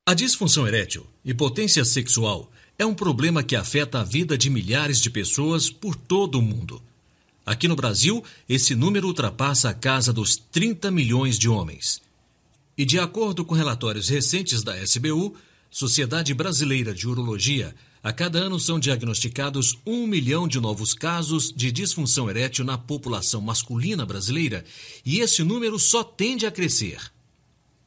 A disfunção erétil, impotência sexual, é um problema que afeta a vida de milhares de pessoas por todo o mundo. Aqui no Brasil, esse número ultrapassa a casa dos 30 milhões de homens. E de acordo com relatórios recentes da SBU, Sociedade Brasileira de Urologia, a cada ano são diagnosticados 1 milhão de novos casos de disfunção erétil na população masculina brasileira, e esse número só tende a crescer.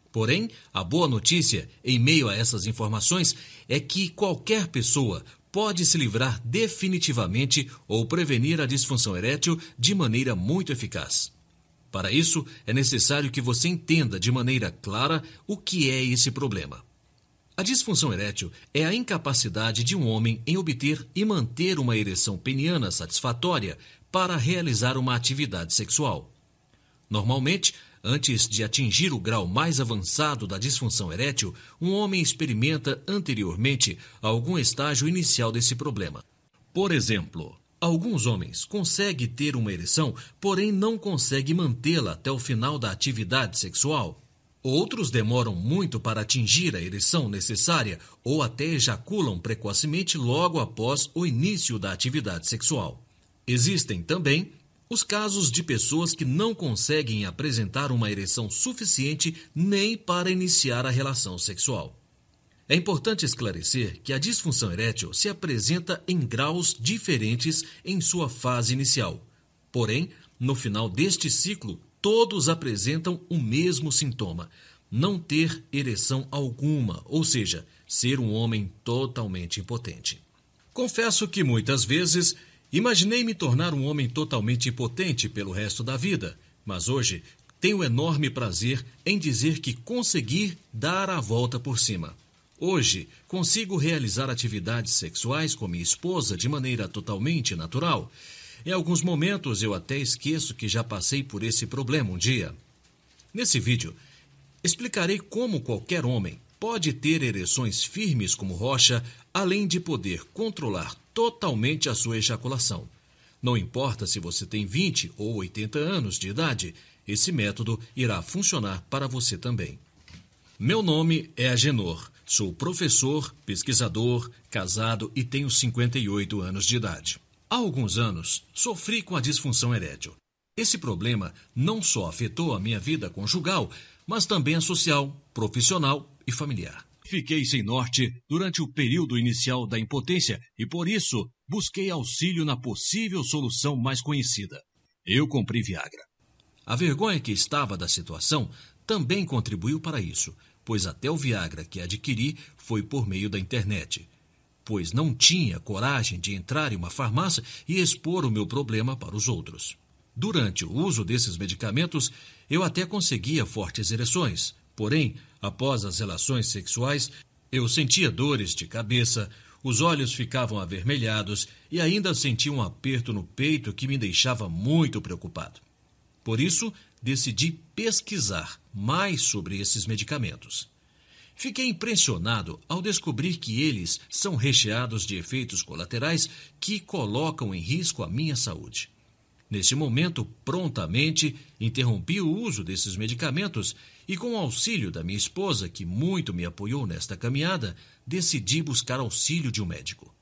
Porém, a boa notícia, em meio a essas informações, é que qualquer pessoa pode se livrar definitivamente ou prevenir a disfunção erétil de maneira muito eficaz. Para isso, é necessário que você entenda de maneira clara o que é esse problema. A disfunção erétil é a incapacidade de um homem em obter e manter uma ereção peniana satisfatória para realizar uma atividade sexual. Normalmente, antes de atingir o grau mais avançado da disfunção erétil, um homem experimenta anteriormente algum estágio inicial desse problema. Por exemplo, alguns homens conseguem ter uma ereção, porém não conseguem mantê-la até o final da atividade sexual. Outros demoram muito para atingir a ereção necessária ou até ejaculam precocemente logo após o início da atividade sexual. Existem também os casos de pessoas que não conseguem apresentar uma ereção suficiente nem para iniciar a relação sexual. É importante esclarecer que a disfunção erétil se apresenta em graus diferentes em sua fase inicial. Porém, no final deste ciclo, todos apresentam o mesmo sintoma: não ter ereção alguma, ou seja, ser um homem totalmente impotente. Confesso que muitas vezes imaginei me tornar um homem totalmente impotente pelo resto da vida, mas hoje tenho enorme prazer em dizer que consegui dar a volta por cima. Hoje consigo realizar atividades sexuais com minha esposa de maneira totalmente natural. Em alguns momentos eu até esqueço que já passei por esse problema um dia. Nesse vídeo, explicarei como qualquer homem pode ter ereções firmes como rocha, além de poder controlar totalmente a sua ejaculação. Não importa se você tem 20 ou 80 anos de idade, esse método irá funcionar para você também. Meu nome é Agenor, sou professor, pesquisador, casado e tenho 58 anos de idade. Há alguns anos, sofri com a disfunção erétil. Esse problema não só afetou a minha vida conjugal, mas também a social, profissional e familiar. Fiquei sem norte durante o período inicial da impotência e, por isso, busquei auxílio na possível solução mais conhecida. Eu comprei Viagra. A vergonha que estava da situação também contribuiu para isso, pois até o Viagra que adquiri foi por meio da internet, pois não tinha coragem de entrar em uma farmácia e expor o meu problema para os outros. Durante o uso desses medicamentos, eu até conseguia fortes ereções, porém, após as relações sexuais, eu sentia dores de cabeça, os olhos ficavam avermelhados e ainda sentia um aperto no peito que me deixava muito preocupado. Por isso, decidi pesquisar mais sobre esses medicamentos. Fiquei impressionado ao descobrir que eles são recheados de efeitos colaterais que colocam em risco a minha saúde. Nesse momento, prontamente, interrompi o uso desses medicamentos e, com o auxílio da minha esposa, que muito me apoiou nesta caminhada, decidi buscar auxílio de um médico.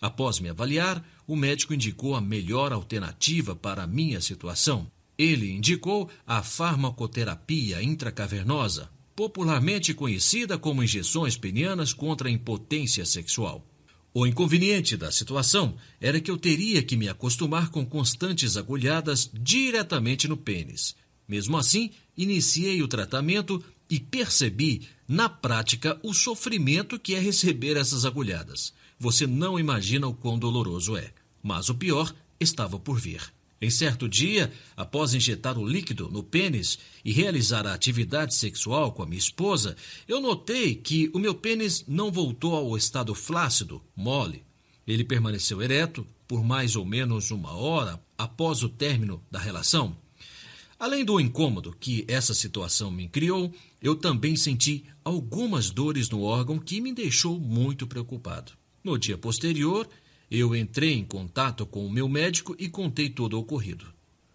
Após me avaliar, o médico indicou a melhor alternativa para a minha situação. Ele indicou a farmacoterapia intracavernosa, popularmente conhecida como injeções penianas contra a impotência sexual. O inconveniente da situação era que eu teria que me acostumar com constantes agulhadas diretamente no pênis. Mesmo assim, iniciei o tratamento e percebi, na prática, o sofrimento que é receber essas agulhadas. Você não imagina o quão doloroso é, mas o pior estava por vir. Em certo dia, após injetar o líquido no pênis e realizar a atividade sexual com a minha esposa, eu notei que o meu pênis não voltou ao estado flácido, mole. Ele permaneceu ereto por mais ou menos 1 hora após o término da relação. Além do incômodo que essa situação me criou, eu também senti algumas dores no órgão que me deixou muito preocupado. No dia posterior, eu entrei em contato com o meu médico e contei todo o ocorrido.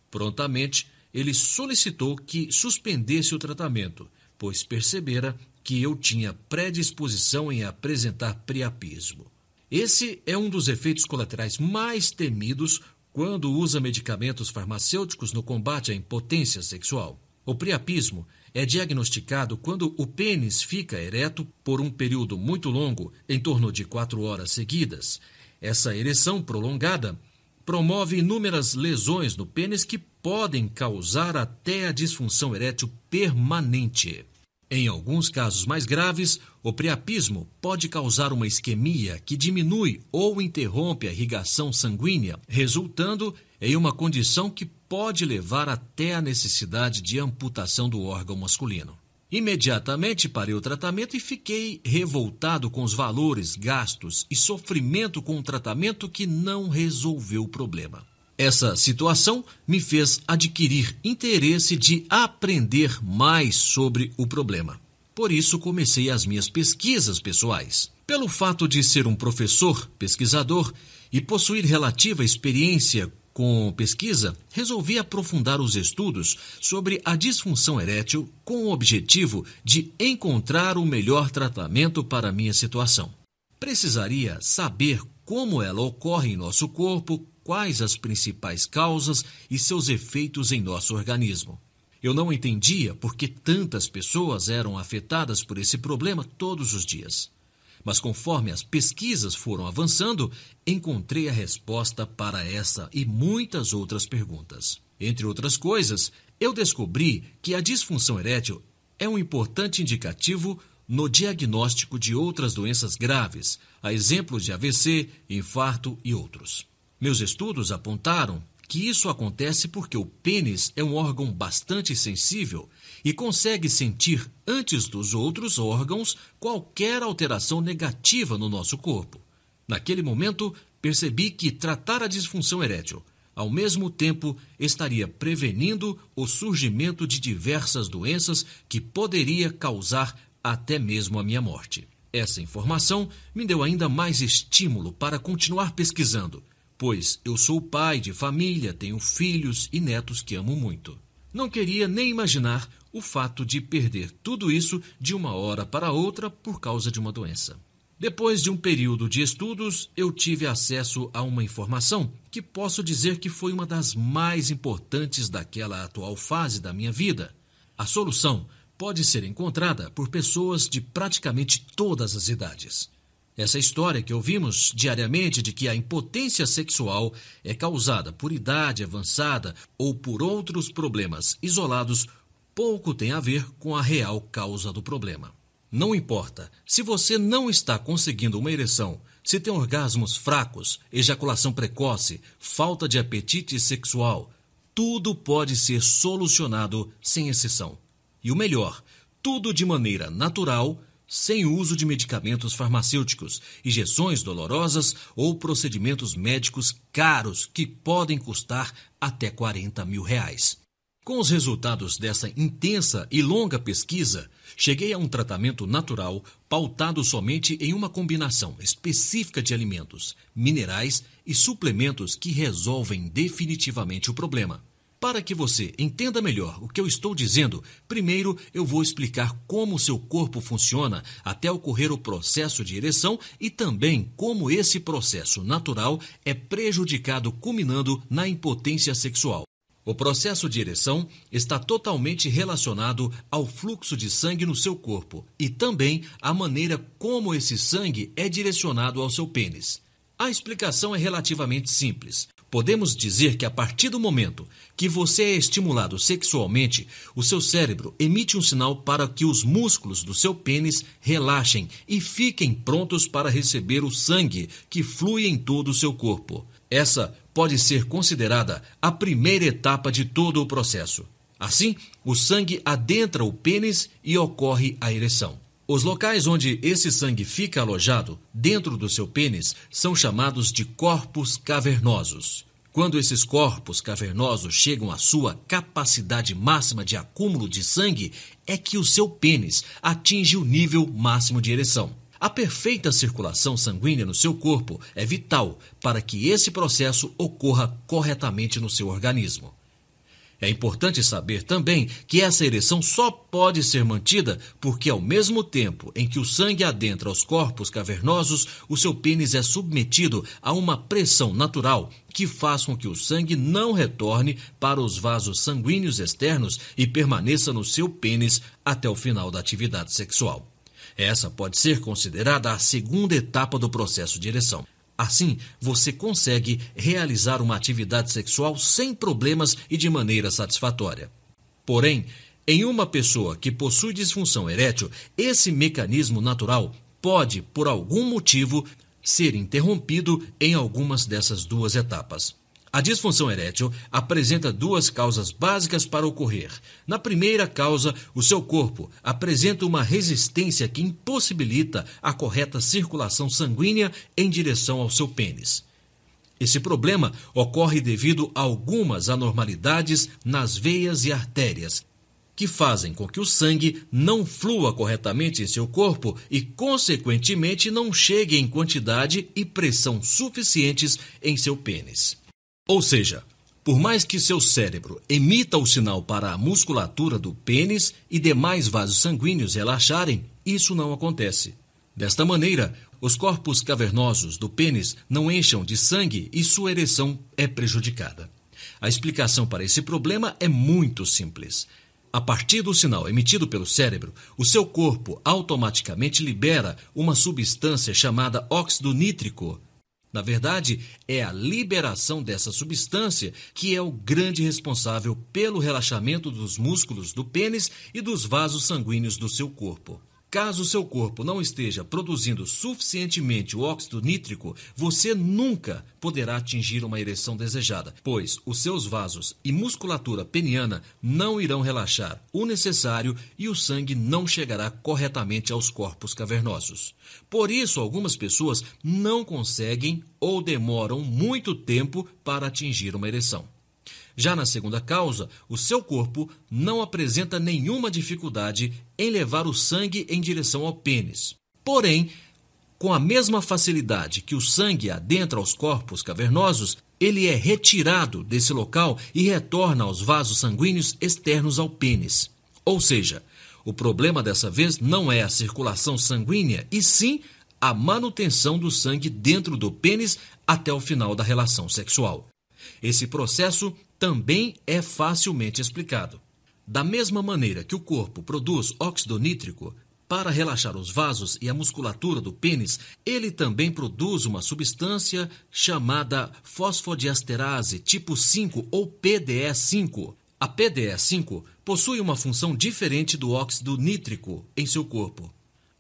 Prontamente, ele solicitou que suspendesse o tratamento, pois percebera que eu tinha predisposição em apresentar priapismo. Esse é um dos efeitos colaterais mais temidos quando usa medicamentos farmacêuticos no combate à impotência sexual. O priapismo é diagnosticado quando o pênis fica ereto por um período muito longo, em torno de 4 horas seguidas. Essa ereção prolongada promove inúmeras lesões no pênis que podem causar até a disfunção erétil permanente. Em alguns casos mais graves, o priapismo pode causar uma isquemia que diminui ou interrompe a irrigação sanguínea, resultando em uma condição que pode levar até a necessidade de amputação do órgão masculino. Imediatamente parei o tratamento e fiquei revoltado com os valores, gastos e sofrimento com um tratamento que não resolveu o problema. Essa situação me fez adquirir interesse de aprender mais sobre o problema. Por isso, comecei as minhas pesquisas pessoais. Pelo fato de ser um professor, pesquisador e possuir relativa experiência com pesquisa, resolvi aprofundar os estudos sobre a disfunção erétil com o objetivo de encontrar o melhor tratamento para a minha situação. Precisaria saber como ela ocorre em nosso corpo, quais as principais causas e seus efeitos em nosso organismo. Eu não entendia por que tantas pessoas eram afetadas por esse problema todos os dias. Mas conforme as pesquisas foram avançando, encontrei a resposta para essa e muitas outras perguntas. Entre outras coisas, eu descobri que a disfunção erétil é um importante indicativo no diagnóstico de outras doenças graves, a exemplo de AVC, infarto e outros. Meus estudos apontaram que isso acontece porque o pênis é um órgão bastante sensível e consegue sentir antes dos outros órgãos qualquer alteração negativa no nosso corpo. Naquele momento, percebi que tratar a disfunção erétil, ao mesmo tempo, estaria prevenindo o surgimento de diversas doenças que poderia causar até mesmo a minha morte. Essa informação me deu ainda mais estímulo para continuar pesquisando, pois eu sou pai de família, tenho filhos e netos que amo muito. Não queria nem imaginar o fato de perder tudo isso de uma hora para outra por causa de uma doença. Depois de um período de estudos, eu tive acesso a uma informação que posso dizer que foi uma das mais importantes daquela atual fase da minha vida. A solução pode ser encontrada por pessoas de praticamente todas as idades. Essa história que ouvimos diariamente de que a impotência sexual é causada por idade avançada ou por outros problemas isolados pouco tem a ver com a real causa do problema. Não importa se você não está conseguindo uma ereção, se tem orgasmos fracos, ejaculação precoce, falta de apetite sexual, tudo pode ser solucionado sem exceção. E o melhor, tudo de maneira natural, sem uso de medicamentos farmacêuticos, injeções dolorosas ou procedimentos médicos caros que podem custar até R$40 mil. Com os resultados dessa intensa e longa pesquisa, cheguei a um tratamento natural pautado somente em uma combinação específica de alimentos, minerais e suplementos que resolvem definitivamente o problema. Para que você entenda melhor o que eu estou dizendo, primeiro eu vou explicar como o seu corpo funciona até ocorrer o processo de ereção e também como esse processo natural é prejudicado culminando na impotência sexual. O processo de ereção está totalmente relacionado ao fluxo de sangue no seu corpo e também à maneira como esse sangue é direcionado ao seu pênis. A explicação é relativamente simples. Podemos dizer que a partir do momento que você é estimulado sexualmente, o seu cérebro emite um sinal para que os músculos do seu pênis relaxem e fiquem prontos para receber o sangue que flui em todo o seu corpo. Essa pode ser considerada a primeira etapa de todo o processo. Assim, o sangue adentra o pênis e ocorre a ereção. Os locais onde esse sangue fica alojado dentro do seu pênis são chamados de corpos cavernosos. Quando esses corpos cavernosos chegam à sua capacidade máxima de acúmulo de sangue, é que o seu pênis atinge o nível máximo de ereção. A perfeita circulação sanguínea no seu corpo é vital para que esse processo ocorra corretamente no seu organismo. É importante saber também que essa ereção só pode ser mantida porque, ao mesmo tempo em que o sangue adentra os corpos cavernosos, o seu pênis é submetido a uma pressão natural que faz com que o sangue não retorne para os vasos sanguíneos externos e permaneça no seu pênis até o final da atividade sexual. Essa pode ser considerada a segunda etapa do processo de ereção. Assim, você consegue realizar uma atividade sexual sem problemas e de maneira satisfatória. Porém, em uma pessoa que possui disfunção erétil, esse mecanismo natural pode, por algum motivo, ser interrompido em algumas dessas duas etapas. A disfunção erétil apresenta duas causas básicas para ocorrer. Na primeira causa, o seu corpo apresenta uma resistência que impossibilita a correta circulação sanguínea em direção ao seu pênis. Esse problema ocorre devido a algumas anormalidades nas veias e artérias, que fazem com que o sangue não flua corretamente em seu corpo e, consequentemente, não chegue em quantidade e pressão suficientes em seu pênis. Ou seja, por mais que seu cérebro emita o sinal para a musculatura do pênis e demais vasos sanguíneos relaxarem, isso não acontece. Desta maneira, os corpos cavernosos do pênis não enchem de sangue e sua ereção é prejudicada. A explicação para esse problema é muito simples. A partir do sinal emitido pelo cérebro, o seu corpo automaticamente libera uma substância chamada óxido nítrico. Na verdade, é a liberação dessa substância que é o grande responsável pelo relaxamento dos músculos do pênis e dos vasos sanguíneos do seu corpo. Caso seu corpo não esteja produzindo suficientemente o óxido nítrico, você nunca poderá atingir uma ereção desejada, pois os seus vasos e musculatura peniana não irão relaxar o necessário e o sangue não chegará corretamente aos corpos cavernosos. Por isso, algumas pessoas não conseguem ou demoram muito tempo para atingir uma ereção. Já na segunda causa, o seu corpo não apresenta nenhuma dificuldade em levar o sangue em direção ao pênis. Porém, com a mesma facilidade que o sangue adentra aos corpos cavernosos, ele é retirado desse local e retorna aos vasos sanguíneos externos ao pênis. Ou seja, o problema dessa vez não é a circulação sanguínea, e sim a manutenção do sangue dentro do pênis até o final da relação sexual. Esse processo também é facilmente explicado. Da mesma maneira que o corpo produz óxido nítrico para relaxar os vasos e a musculatura do pênis, ele também produz uma substância chamada fosfodiesterase tipo 5 ou PDE5. A PDE5 possui uma função diferente do óxido nítrico em seu corpo.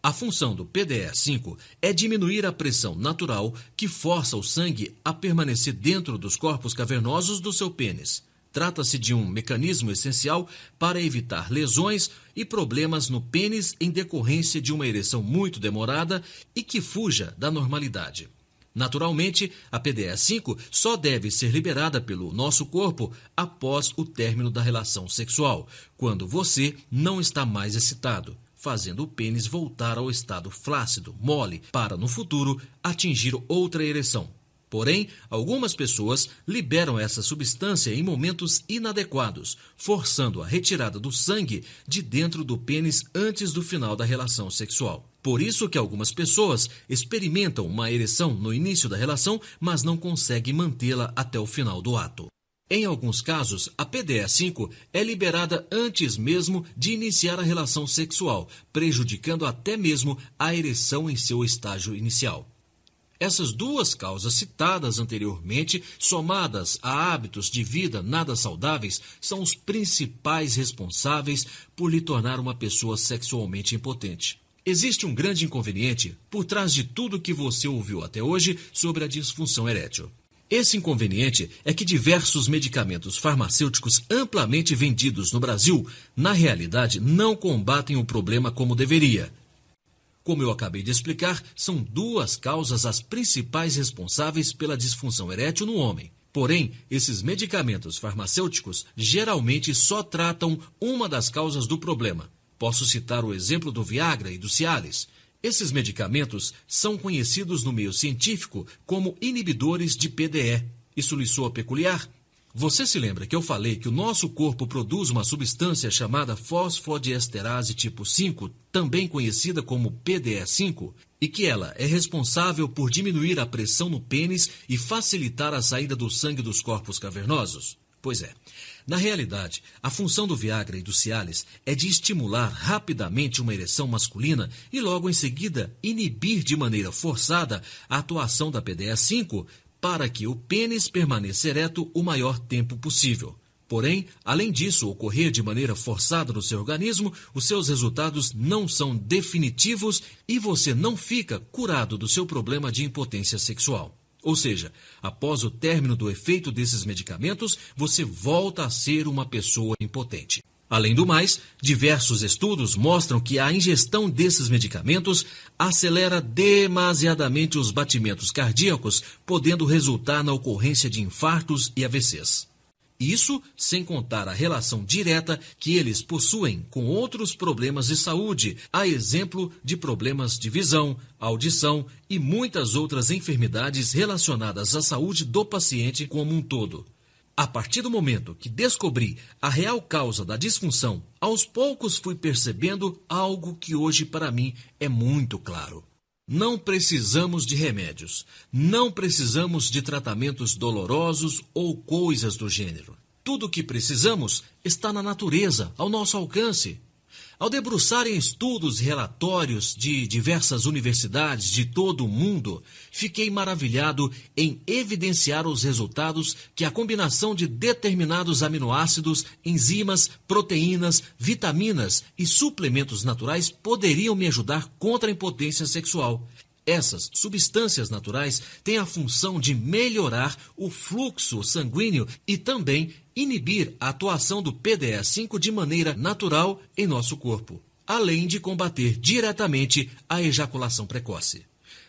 A função do PDE5 é diminuir a pressão natural que força o sangue a permanecer dentro dos corpos cavernosos do seu pênis. Trata-se de um mecanismo essencial para evitar lesões e problemas no pênis em decorrência de uma ereção muito demorada e que fuja da normalidade. Naturalmente, a PDE5 só deve ser liberada pelo nosso corpo após o término da relação sexual, quando você não está mais excitado, fazendo o pênis voltar ao estado flácido, mole, para no futuro atingir outra ereção. Porém, algumas pessoas liberam essa substância em momentos inadequados, forçando a retirada do sangue de dentro do pênis antes do final da relação sexual. Por isso que algumas pessoas experimentam uma ereção no início da relação, mas não conseguem mantê-la até o final do ato. Em alguns casos, a PDE5 é liberada antes mesmo de iniciar a relação sexual, prejudicando até mesmo a ereção em seu estágio inicial. Essas duas causas citadas anteriormente, somadas a hábitos de vida nada saudáveis, são os principais responsáveis por lhe tornar uma pessoa sexualmente impotente. Existe um grande inconveniente por trás de tudo que você ouviu até hoje sobre a disfunção erétil. Esse inconveniente é que diversos medicamentos farmacêuticos amplamente vendidos no Brasil, na realidade, não combatem o problema como deveria. Como eu acabei de explicar, são duas causas as principais responsáveis pela disfunção erétil no homem. Porém, esses medicamentos farmacêuticos geralmente só tratam uma das causas do problema. Posso citar o exemplo do Viagra e do Cialis. Esses medicamentos são conhecidos no meio científico como inibidores de PDE. Isso lhe soa peculiar? Você se lembra que eu falei que o nosso corpo produz uma substância chamada fosfodiesterase tipo 5, também conhecida como PDE5, e que ela é responsável por diminuir a pressão no pênis e facilitar a saída do sangue dos corpos cavernosos? Pois é. Na realidade, a função do Viagra e do Cialis é de estimular rapidamente uma ereção masculina e logo em seguida inibir de maneira forçada a atuação da PDE5 para que o pênis permaneça ereto o maior tempo possível. Porém, além disso ocorrer de maneira forçada no seu organismo, os seus resultados não são definitivos e você não fica curado do seu problema de impotência sexual. Ou seja, após o término do efeito desses medicamentos, você volta a ser uma pessoa impotente. Além do mais, diversos estudos mostram que a ingestão desses medicamentos acelera demasiadamente os batimentos cardíacos, podendo resultar na ocorrência de infartos e AVCs. Isso sem contar a relação direta que eles possuem com outros problemas de saúde, a exemplo de problemas de visão, audição e muitas outras enfermidades relacionadas à saúde do paciente como um todo. A partir do momento que descobri a real causa da disfunção, aos poucos fui percebendo algo que hoje para mim é muito claro. Não precisamos de remédios, não precisamos de tratamentos dolorosos ou coisas do gênero. Tudo o que precisamos está na natureza, ao nosso alcance. Ao debruçar em estudos e relatórios de diversas universidades de todo o mundo, fiquei maravilhado em evidenciar os resultados que a combinação de determinados aminoácidos, enzimas, proteínas, vitaminas e suplementos naturais poderiam me ajudar contra a impotência sexual. Essas substâncias naturais têm a função de melhorar o fluxo sanguíneo e também inibir a atuação do PDE5 de maneira natural em nosso corpo, além de combater diretamente a ejaculação precoce.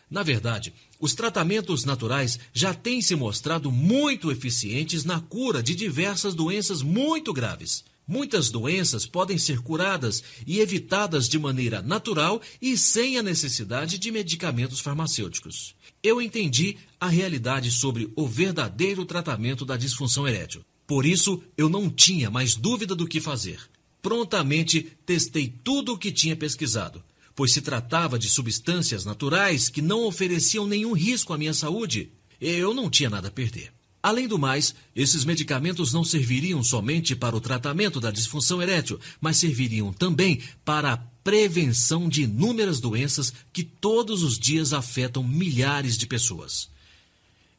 Na verdade, os tratamentos naturais já têm se mostrado muito eficientes na cura de diversas doenças muito graves. Muitas doenças podem ser curadas e evitadas de maneira natural e sem a necessidade de medicamentos farmacêuticos. Eu entendi a realidade sobre o verdadeiro tratamento da disfunção erétil. Por isso, eu não tinha mais dúvida do que fazer. Prontamente, testei tudo o que tinha pesquisado, pois se tratava de substâncias naturais que não ofereciam nenhum risco à minha saúde. Eu não tinha nada a perder. Além do mais, esses medicamentos não serviriam somente para o tratamento da disfunção erétil, mas serviriam também para a prevenção de inúmeras doenças que todos os dias afetam milhares de pessoas.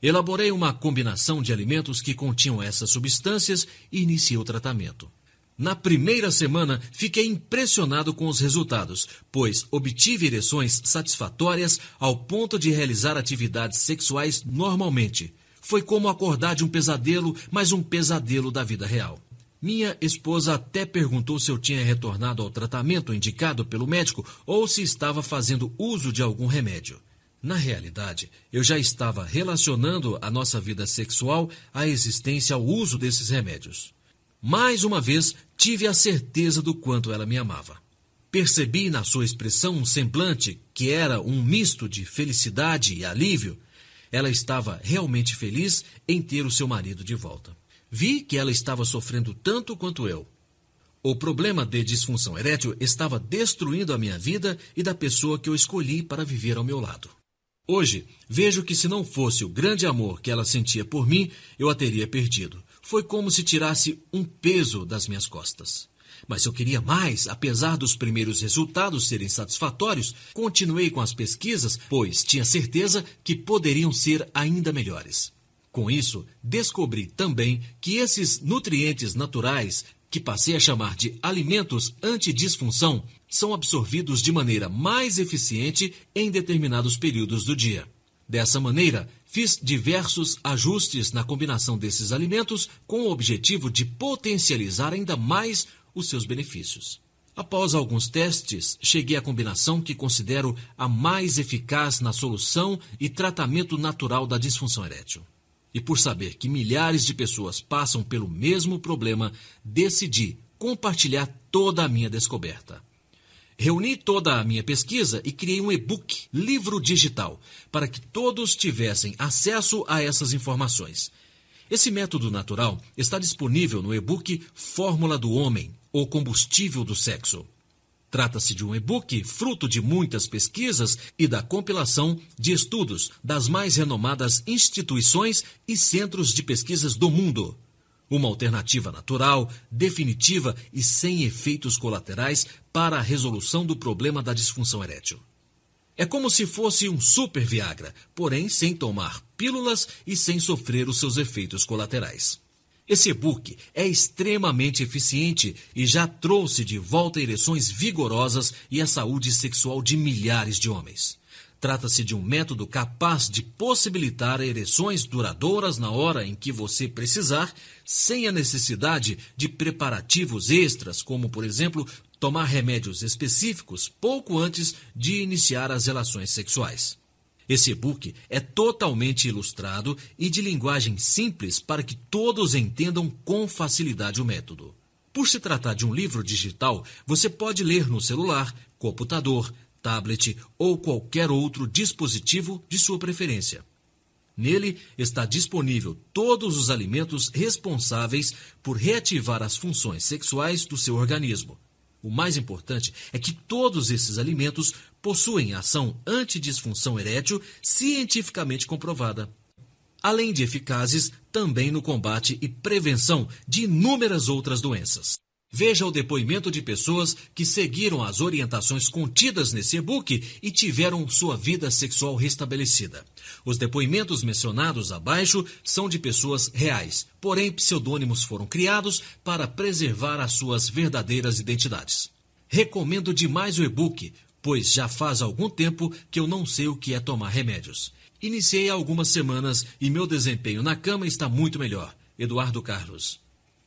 Elaborei uma combinação de alimentos que continham essas substâncias e iniciei o tratamento. Na primeira semana, fiquei impressionado com os resultados, pois obtive ereções satisfatórias ao ponto de realizar atividades sexuais normalmente. Foi como acordar de um pesadelo, mas um pesadelo da vida real. Minha esposa até perguntou se eu tinha retornado ao tratamento indicado pelo médico ou se estava fazendo uso de algum remédio. Na realidade, eu já estava relacionando a nossa vida sexual à existência ao uso desses remédios. Mais uma vez, tive a certeza do quanto ela me amava. Percebi na sua expressão um semblante que era um misto de felicidade e alívio. Ela estava realmente feliz em ter o seu marido de volta. Vi que ela estava sofrendo tanto quanto eu. O problema de disfunção erétil estava destruindo a minha vida e da pessoa que eu escolhi para viver ao meu lado. Hoje, vejo que se não fosse o grande amor que ela sentia por mim, eu a teria perdido. Foi como se tirasse um peso das minhas costas. Mas eu queria mais, apesar dos primeiros resultados serem satisfatórios, continuei com as pesquisas, pois tinha certeza que poderiam ser ainda melhores. Com isso, descobri também que esses nutrientes naturais, que passei a chamar de alimentos antidisfunção, são absorvidos de maneira mais eficiente em determinados períodos do dia. Dessa maneira, fiz diversos ajustes na combinação desses alimentos com o objetivo de potencializar ainda mais os seus benefícios. Após alguns testes, cheguei à combinação que considero a mais eficaz na solução e tratamento natural da disfunção erétil. E por saber que milhares de pessoas passam pelo mesmo problema, decidi compartilhar toda a minha descoberta. Reuni toda a minha pesquisa e criei um e-book, livro digital, para que todos tivessem acesso a essas informações. Esse método natural está disponível no e-book Fórmula do Homem, ou Combustível do Sexo. Trata-se de um e-book fruto de muitas pesquisas e da compilação de estudos das mais renomadas instituições e centros de pesquisas do mundo. Uma alternativa natural, definitiva e sem efeitos colaterais para a resolução do problema da disfunção erétil. É como se fosse um super Viagra, porém sem tomar pílulas e sem sofrer os seus efeitos colaterais. Esse e-book é extremamente eficiente e já trouxe de volta ereções vigorosas e a saúde sexual de milhares de homens. Trata-se de um método capaz de possibilitar ereções duradouras na hora em que você precisar, sem a necessidade de preparativos extras, como, por exemplo, tomar remédios específicos pouco antes de iniciar as relações sexuais. Esse e-book é totalmente ilustrado e de linguagem simples para que todos entendam com facilidade o método. Por se tratar de um livro digital, você pode ler no celular, computador, tablet ou qualquer outro dispositivo de sua preferência. Nele está disponível todos os alimentos responsáveis por reativar as funções sexuais do seu organismo. O mais importante é que todos esses alimentos possuem ação antidisfunção erétil cientificamente comprovada. Além de eficazes também no combate e prevenção de inúmeras outras doenças. Veja o depoimento de pessoas que seguiram as orientações contidas nesse e-book e tiveram sua vida sexual restabelecida. Os depoimentos mencionados abaixo são de pessoas reais, porém pseudônimos foram criados para preservar as suas verdadeiras identidades. Recomendo demais o e-book, pois já faz algum tempo que eu não sei o que é tomar remédios. Iniciei há algumas semanas e meu desempenho na cama está muito melhor. Eduardo Carlos.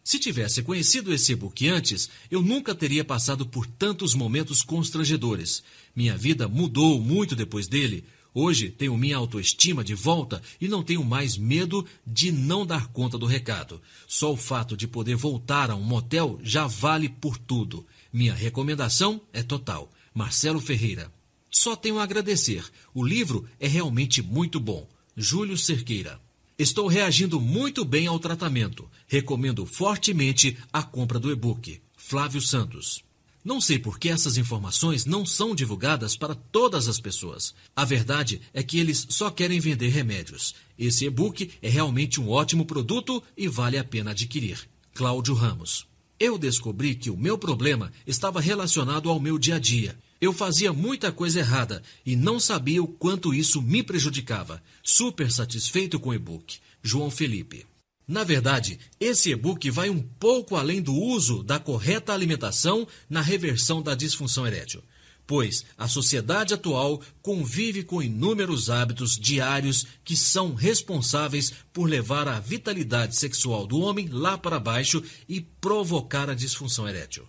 Se tivesse conhecido esse e-book antes, eu nunca teria passado por tantos momentos constrangedores. Minha vida mudou muito depois dele. Hoje tenho minha autoestima de volta e não tenho mais medo de não dar conta do recado. Só o fato de poder voltar a um motel já vale por tudo. Minha recomendação é total. Marcelo Ferreira. Só tenho a agradecer. O livro é realmente muito bom. Júlio Cerqueira. Estou reagindo muito bem ao tratamento. Recomendo fortemente a compra do e-book. Flávio Santos. Não sei por que essas informações não são divulgadas para todas as pessoas. A verdade é que eles só querem vender remédios. Esse e-book é realmente um ótimo produto e vale a pena adquirir. Cláudio Ramos. Eu descobri que o meu problema estava relacionado ao meu dia a dia. Eu fazia muita coisa errada e não sabia o quanto isso me prejudicava. Super satisfeito com o e-book. João Felipe. Na verdade, esse e-book vai um pouco além do uso da correta alimentação na reversão da disfunção erétil, pois a sociedade atual convive com inúmeros hábitos diários que são responsáveis por levar a vitalidade sexual do homem lá para baixo e provocar a disfunção erétil.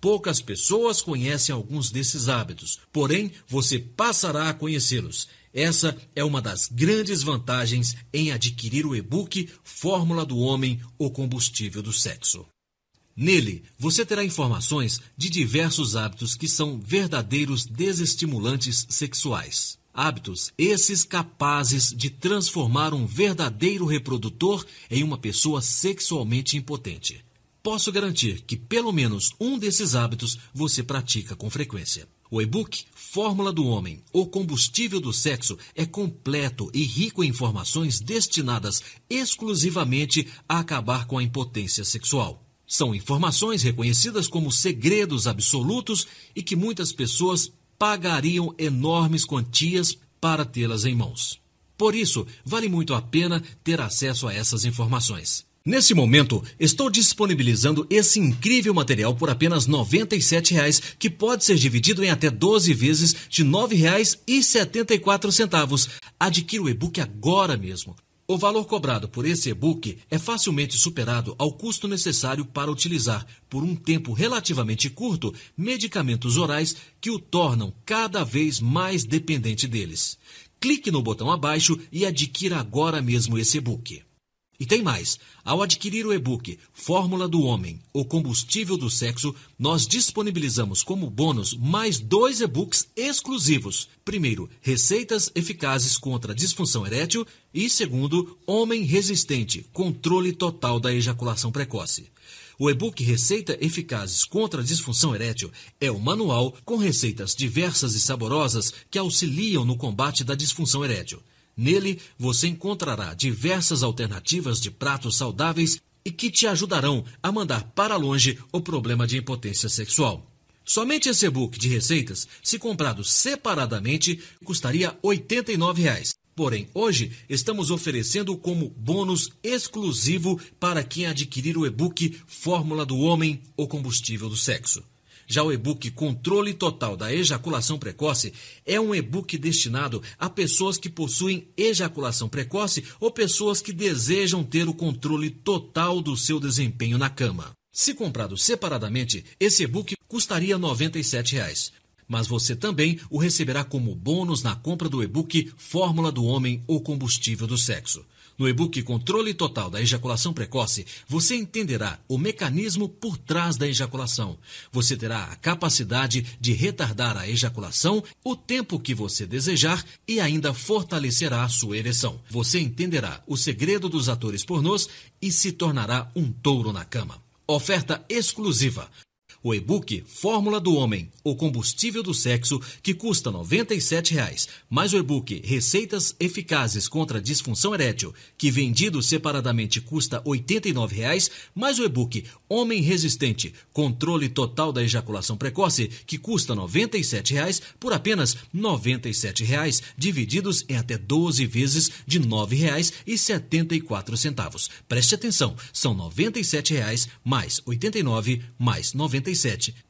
Poucas pessoas conhecem alguns desses hábitos, porém você passará a conhecê-los. Essa é uma das grandes vantagens em adquirir o e-book Fórmula do Homem, o Combustível do Sexo. Nele, você terá informações de diversos hábitos que são verdadeiros desestimulantes sexuais. Hábitos esses capazes de transformar um verdadeiro reprodutor em uma pessoa sexualmente impotente. Posso garantir que pelo menos um desses hábitos você pratica com frequência. O e-book Fórmula do Homem, o Combustível do Sexo é completo e rico em informações destinadas exclusivamente a acabar com a impotência sexual. São informações reconhecidas como segredos absolutos e que muitas pessoas pagariam enormes quantias para tê-las em mãos. Por isso, vale muito a pena ter acesso a essas informações. Nesse momento, estou disponibilizando esse incrível material por apenas R$ 97,00, que pode ser dividido em até 12 vezes de R$ 9,74. Adquira o e-book agora mesmo. O valor cobrado por esse e-book é facilmente superado ao custo necessário para utilizar, por um tempo relativamente curto, medicamentos orais que o tornam cada vez mais dependente deles. Clique no botão abaixo e adquira agora mesmo esse e-book. E tem mais, ao adquirir o e-book Fórmula do Homem, o combustível do sexo, nós disponibilizamos como bônus mais 2 e-books exclusivos. Primeiro, Receitas Eficazes contra a Disfunção Erétil e segundo, Homem Resistente, Controle Total da Ejaculação Precoce. O e-book Receita Eficazes contra a Disfunção Erétil é o manual com receitas diversas e saborosas que auxiliam no combate da disfunção erétil. Nele, você encontrará diversas alternativas de pratos saudáveis e que te ajudarão a mandar para longe o problema de impotência sexual. Somente esse e-book de receitas, se comprado separadamente, custaria R$ 89. Porém, hoje estamos oferecendo como bônus exclusivo para quem adquirir o e-book Fórmula do Homem, o combustível do sexo. Já o e-book Controle Total da Ejaculação Precoce é um e-book destinado a pessoas que possuem ejaculação precoce ou pessoas que desejam ter o controle total do seu desempenho na cama. Se comprado separadamente, esse e-book custaria R$ 97. Mas você também o receberá como bônus na compra do e-book Fórmula do Homem, o combustível do sexo. No e-book Controle Total da Ejaculação Precoce, você entenderá o mecanismo por trás da ejaculação. Você terá a capacidade de retardar a ejaculação o tempo que você desejar e ainda fortalecerá a sua ereção. Você entenderá o segredo dos atores pornôs e se tornará um touro na cama. Oferta exclusiva. O e-book Fórmula do Homem, o combustível do sexo, que custa R$ 97, mais o e-book Receitas Eficazes contra a Disfunção Erétil, que vendido separadamente custa R$ 89, mais o e-book Homem Resistente, Controle Total da Ejaculação Precoce, que custa R$ 97, por apenas R$ 97, divididos em até 12 vezes de R$ 9,74. Preste atenção, são R$ 97 mais R$ 89 mais R$ 97.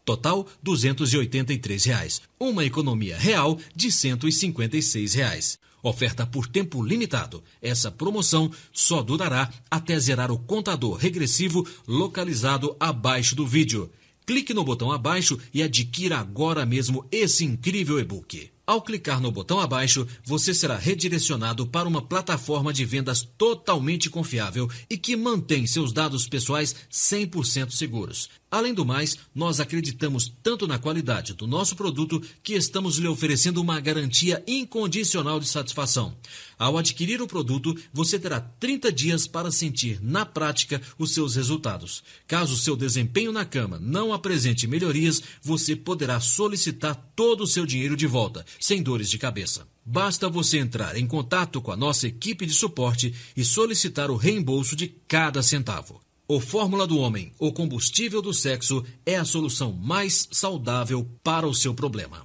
Total R$ 283. Uma economia real de R$ 156. Oferta por tempo limitado. Essa promoção só durará até zerar o contador regressivo localizado abaixo do vídeo. Clique no botão abaixo e adquira agora mesmo esse incrível e-book. Ao clicar no botão abaixo, você será redirecionado para uma plataforma de vendas totalmente confiável e que mantém seus dados pessoais 100% seguros. Além do mais, nós acreditamos tanto na qualidade do nosso produto que estamos lhe oferecendo uma garantia incondicional de satisfação. Ao adquirir o produto, você terá 30 dias para sentir na prática os seus resultados. Caso seu desempenho na cama não apresente melhorias, você poderá solicitar todo o seu dinheiro de volta, sem dores de cabeça. Basta você entrar em contato com a nossa equipe de suporte e solicitar o reembolso de cada centavo. O Fórmula do Homem, o combustível do sexo, é a solução mais saudável para o seu problema.